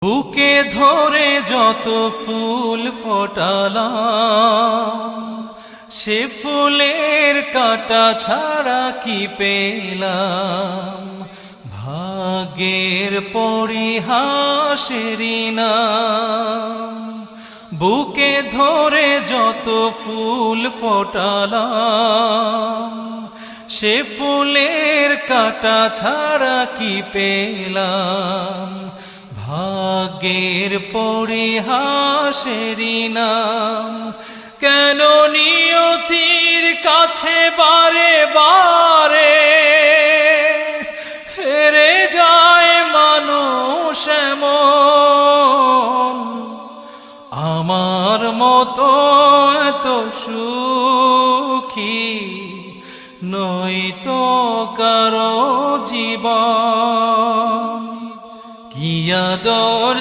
বুকে ধরে যত ফুল ফোটালাম, সে ফুলের কাঁটা ছাড়া কি পেলাম। ভাগ্যের পরিহাসেরই নাম। বুকে ধরে যত ফুল ফোটালাম, সে ফুলের কাঁটা ছাড়া কি পেলাম। ভাগ্যের পরিহাসেরই নাম। কেন নিয়তির কাছে বারে বারে হেরে যায় মানুষ এমন। আমার মতো এত সুখী নয়তো কারো জীবন। কি আদর